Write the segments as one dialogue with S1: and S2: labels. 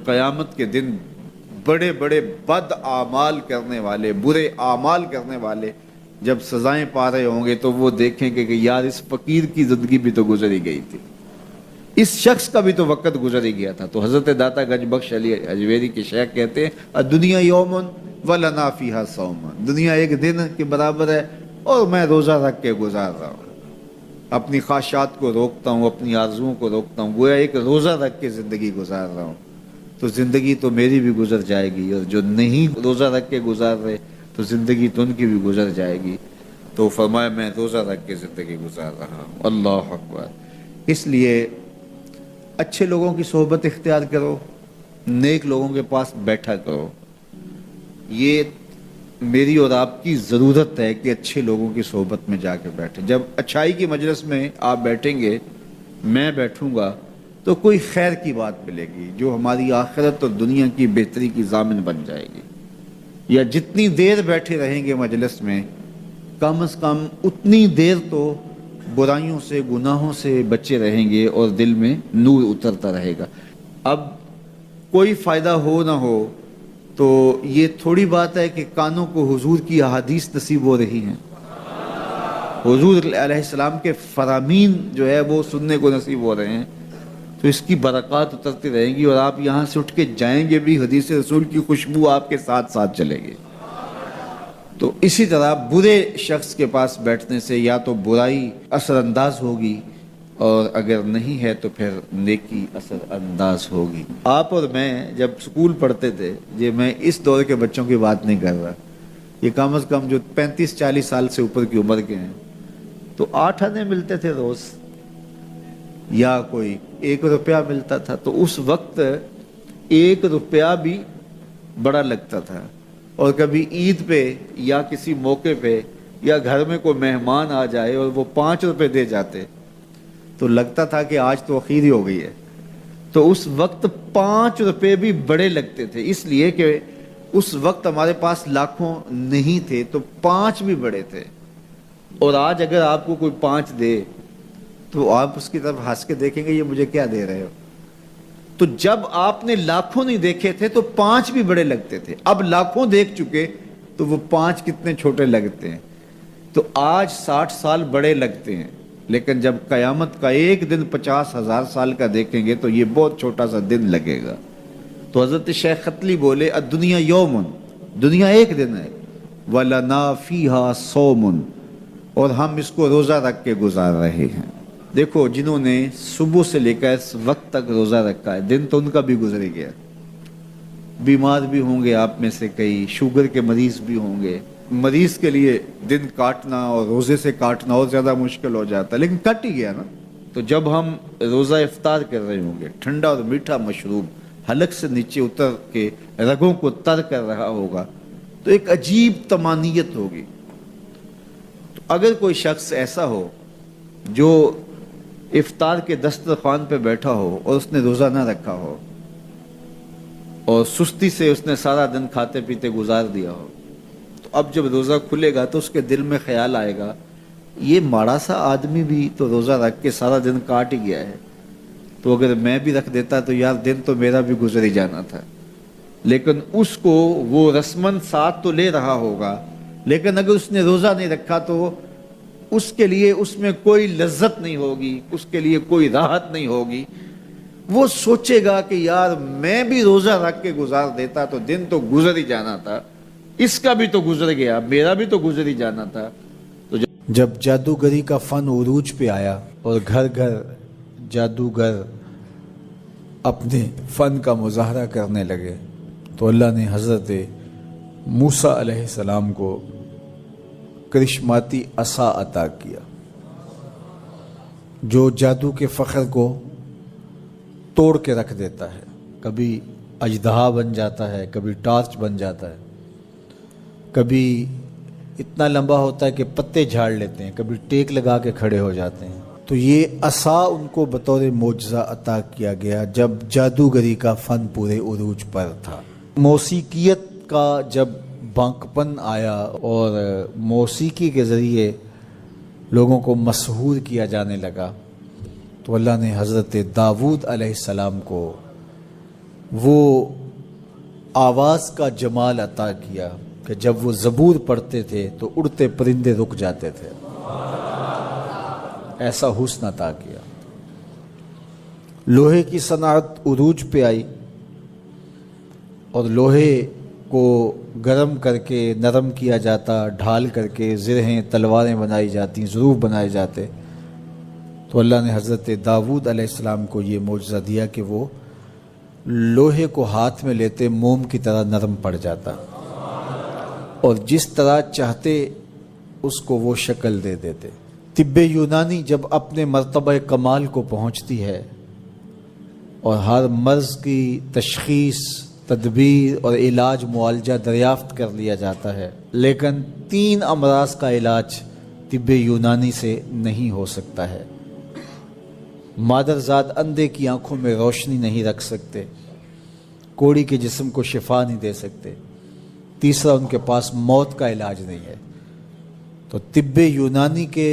S1: قیامت کے دن بڑے بڑے بد اعمال کرنے والے، برے اعمال کرنے والے جب سزائیں پا رہے ہوں گے تو وہ دیکھیں گے کہ یار اس فقیر کی زندگی بھی تو گزری گئی تھی، اس شخص کا بھی تو وقت گزر ہی گیا تھا۔ تو حضرت داتا گنج بخش علی اجویری کے شیخ کہتے ہیں الدنیا یومن ولنا فیہا صومن، دنیا ایک دن کے برابر ہے اور میں روزہ رکھ کے گزار رہا ہوں، اپنی خواہشات کو روکتا ہوں، اپنی آرزوؤں کو روکتا ہوں، گویا ایک روزہ رکھ کے زندگی گزار رہا ہوں۔ تو زندگی تو میری بھی گزر جائے گی، اور جو نہیں روزہ رکھ کے گزار رہے تو زندگی تو ان کی بھی گزر جائے گی۔ تو فرمایا میں روزہ رکھ کے زندگی گزار رہا ہوں۔ اللہ اکبر۔ اس لیے اچھے لوگوں کی صحبت اختیار کرو، نیک لوگوں کے پاس بیٹھا کرو۔ یہ میری اور آپ کی ضرورت ہے کہ اچھے لوگوں کی صحبت میں جا کے بیٹھیں۔ جب اچھائی کی مجلس میں آپ بیٹھیں گے، میں بیٹھوں گا، تو کوئی خیر کی بات ملے گی جو ہماری آخرت اور دنیا کی بہتری کی ضامن بن جائے گی۔ یا جتنی دیر بیٹھے رہیں گے مجلس میں، کم از کم اتنی دیر تو برائیوں سے، گناہوں سے بچے رہیں گے اور دل میں نور اترتا رہے گا۔ اب کوئی فائدہ ہو نہ ہو تو یہ تھوڑی بات ہے کہ کانوں کو حضور کی احادیث نصیب ہو رہی ہیں، حضور علیہ السلام کے فرامین جو ہے وہ سننے کو نصیب ہو رہے ہیں، تو اس کی برکات اترتی رہیں گی، اور آپ یہاں سے اٹھ کے جائیں گے بھی حدیث رسول کی خوشبو آپ کے ساتھ ساتھ چلے گی۔ تو اسی طرح برے شخص کے پاس بیٹھنے سے یا تو برائی اثر انداز ہوگی، اور اگر نہیں ہے تو پھر نیکی اثر انداز ہوگی۔ آپ اور میں جب سکول پڑھتے تھے، یہ میں اس دور کے بچوں کی بات نہیں کر رہا، یہ کم از کم جو 35-40 سال سے اوپر کی عمر کے ہیں، تو 8 آنے ملتے تھے روز، یا کوئی 1 روپیہ ملتا تھا، تو اس وقت 1 روپیہ بھی بڑا لگتا تھا۔ اور کبھی عید پہ یا کسی موقع پہ یا گھر میں کوئی مہمان آ جائے اور وہ 5 روپے دے جاتے تو لگتا تھا کہ آج تو اخیر ہی ہو گئی ہے۔ تو اس وقت 5 روپے بھی بڑے لگتے تھے، اس لیے کہ اس وقت ہمارے پاس لاکھوں نہیں تھے، تو 5 بھی بڑے تھے۔ اور آج اگر آپ کو کوئی 5 دے تو آپ اس کی طرف ہنس کے دیکھیں گے یہ مجھے کیا دے رہے ہو۔ تو جب آپ نے لاکھوں نہیں دیکھے تھے تو 5 بھی بڑے لگتے تھے، اب لاکھوں دیکھ چکے تو وہ 5 کتنے چھوٹے لگتے ہیں۔ تو آج 60 سال بڑے لگتے ہیں، لیکن جب قیامت کا ایک دن 50,000 سال کا دیکھیں گے تو یہ بہت چھوٹا سا دن لگے گا۔ تو حضرت شیخ ختلی بولے الدنیا یومن، دنیا ایک دن ہے، وَلَنَا فِيهَا صَوْمٌ، اور ہم اس کو روزہ رکھ کے گزار رہے ہیں۔ دیکھو جنہوں نے صبح سے لے کر اس وقت تک روزہ رکھا ہے، دن تو ان کا بھی گزر گیا، بیمار بھی ہوں گے آپ میں سے کئی، شوگر کے مریض بھی ہوں گے، مریض کے لیے دن کاٹنا اور روزے سے کاٹنا اور زیادہ مشکل ہو جاتا ہے، لیکن کٹ ہی گیا نا۔ تو جب ہم روزہ افطار کر رہے ہوں گے، ٹھنڈا اور میٹھا مشروب حلق سے نیچے اتر کے رگوں کو تر کر رہا ہوگا، تو ایک عجیب طمانینت ہوگی۔ تو اگر کوئی شخص ایسا ہو جو افطار کے دسترخوان پہ بیٹھا ہو اور اس نے روزہ نہ رکھا ہو اور سستی سے اس نے سارا دن کھاتے پیتے گزار دیا ہو، تو اب جب روزہ کھلے گا تو اس کے دل میں خیال آئے گا یہ ماڑا سا آدمی بھی تو روزہ رکھ کے سارا دن کاٹ ہی گیا ہے، تو اگر میں بھی رکھ دیتا تو یار دن تو میرا بھی گزر ہی جانا تھا۔ لیکن اس کو وہ رسمن ساتھ تو لے رہا ہوگا، لیکن اگر اس نے روزہ نہیں رکھا تو اس کے لیے اس میں کوئی لذت نہیں ہوگی، اس کے لیے کوئی راحت نہیں ہوگی۔ وہ سوچے گا کہ یار میں بھی روزہ رکھ کے گزار دیتا تو دن تو گزر ہی جانا تھا، اس کا بھی تو گزر گیا، میرا بھی تو گزر ہی جانا تھا۔ تو جب جادوگری کا فن عروج پہ آیا اور گھر گھر جادوگر اپنے فن کا مظاہرہ کرنے لگے، تو اللہ نے حضرت موسیٰ علیہ السلام کو کرشماتی عصا عطا کیا، جو جادو کے فخر کو توڑ کے رکھ دیتا ہے، کبھی اژدہا بن جاتا ہے، کبھی ٹارچ بن جاتا ہے، کبھی اتنا لمبا ہوتا ہے کہ پتے جھاڑ لیتے ہیں، کبھی ٹیک لگا کے کھڑے ہو جاتے ہیں۔ تو یہ عصا ان کو بطور معجزہ عطا کیا گیا جب جادوگری کا فن پورے عروج پر تھا۔ موسیقیت کا جب بانکپن آیا اور موسیقی کے ذریعے لوگوں کو مسحور کیا جانے لگا، تو اللہ نے حضرت داؤد علیہ السلام کو
S2: وہ آواز کا جمال عطا کیا کہ جب وہ زبور پڑھتے تھے تو اڑتے پرندے رک جاتے تھے، ایسا حسن عطا کیا۔ لوہے کی صنعت عروج پہ آئی اور لوہے کو گرم کر کے نرم کیا جاتا، ڈھال کر کے زرہیں تلواریں بنائی جاتی، ظروف بنائے جاتے۔ تو اللہ نے حضرت داؤد علیہ السلام کو یہ معجزہ دیا کہ وہ لوہے کو ہاتھ میں لیتے موم کی طرح نرم پڑ جاتا اور جس طرح چاہتے اس کو وہ شکل دے دیتے۔ طب یونانی جب اپنے مرتبہ کمال کو پہنچتی ہے اور ہر مرض کی تشخیص، تدبیر اور علاج معالجہ دریافت کر لیا جاتا ہے، لیکن 3 امراض کا علاج طب یونانی سے نہیں ہو سکتا ہے۔ مادرزاد اندھے کی آنکھوں میں روشنی نہیں رکھ سکتے، کوڑی کے جسم کو شفا نہیں دے سکتے، تیسرا ان کے پاس موت کا علاج نہیں ہے۔ تو طب یونانی کے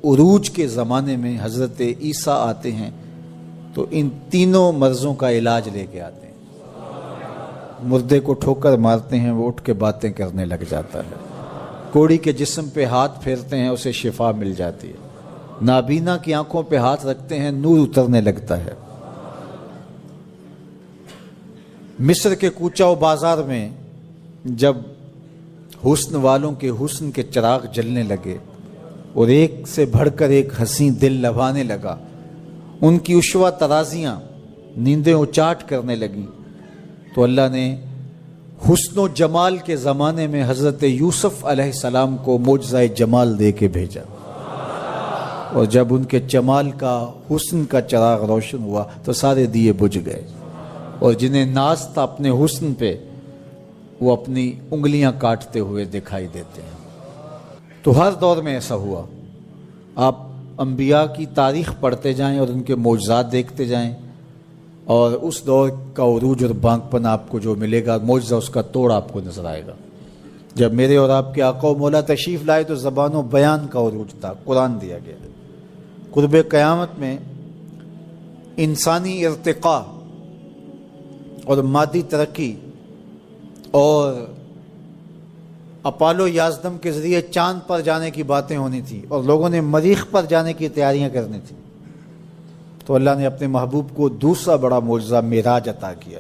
S2: عروج کے زمانے میں حضرت عیسیٰ آتے ہیں تو ان تینوں مرضوں کا علاج لے کے آتے ہیں۔ مردے کو ٹھوکر مارتے ہیں، وہ اٹھ کے باتیں کرنے لگ جاتا ہے۔ کوڑی کے جسم پہ ہاتھ پھیرتے ہیں، اسے شفا مل جاتی ہے۔ نابینا کی آنکھوں پہ ہاتھ رکھتے ہیں، نور اترنے لگتا ہے۔ مصر کے کوچہ و بازار میں جب حسن والوں کے حسن کے چراغ جلنے لگے اور ایک سے بڑھ کر ایک حسین دل لبھانے لگا، ان کی عشوہ ترازیاں نیندیں اچاٹ کرنے لگی، تو اللہ نے حسن و جمال کے زمانے میں حضرت یوسف علیہ السلام کو معجزہ جمال دے کے بھیجا، اور جب ان کے جمال کا، حسن کا چراغ روشن ہوا تو سارے دیے بجھ گئے، اور جنہیں ناز تھا اپنے حسن پہ وہ اپنی انگلیاں کاٹتے ہوئے دکھائی دیتے ہیں۔ تو ہر دور میں ایسا ہوا۔ آپ انبیاء کی تاریخ پڑھتے جائیں اور ان کے معجزات دیکھتے جائیں، اور اس دور کا عروج اور بانکپن آپ کو جو ملے گا، معجزہ اس کا توڑ آپ کو نظر آئے گا۔ جب میرے اور آپ کے آقا و مولا تشریف لائے تو زبان و بیان کا عروج تھا، قرآن دیا گیا۔ قرب قیامت میں انسانی ارتقاء اور مادی ترقی اور اپالو یازدم کے ذریعے چاند پر جانے کی باتیں ہونی تھی، اور لوگوں نے مریخ پر جانے کی تیاریاں کرنی تھی، تو اللہ نے اپنے محبوب کو دوسرا بڑا معجزہ معراج عطا کیا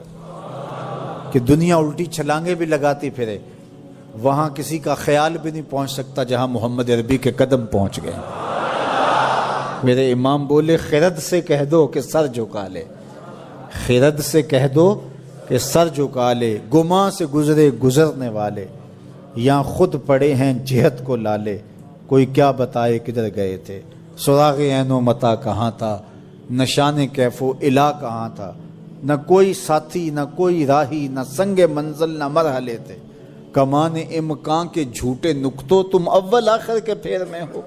S2: کہ دنیا الٹی چھلانگیں بھی لگاتی پھرے، وہاں کسی کا خیال بھی نہیں پہنچ سکتا جہاں محمد عربی کے قدم پہنچ گئے۔ میرے امام بولے، خرد سے کہہ دو کہ سر جھکا لے، خرد سے کہہ دو کہ سر جھکا لے، گماں سے گزرے گزرنے والے، یہاں خود پڑے ہیں جہت کو لالے، کوئی کیا بتائے کدھر گئے تھے، سراغ عین و متا کہاں تھا، نشان کیف و الا کہاں تھا، نہ کوئی ساتھی نہ کوئی راہی، نہ سنگ منزل نہ مرحلے تھے، کمان امکان کے جھوٹے نکتوں تم اول آخر کے پھیر میں ہو،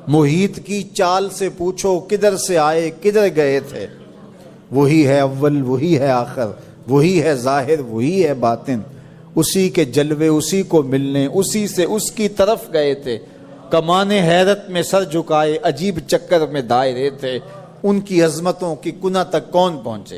S2: محیط کی چال سے پوچھو کدھر سے آئے کدھر گئے تھے، وہی ہے اول وہی ہے آخر، وہی ہے ظاہر وہی ہے باطن، اسی کے جلوے اسی کو ملنے اسی سے اس کی طرف گئے تھے، کمان حیرت میں سر جھکائے عجیب چکر میں دائرے تھے، ان کی عظمتوں کی کنہ تک کون پہنچے۔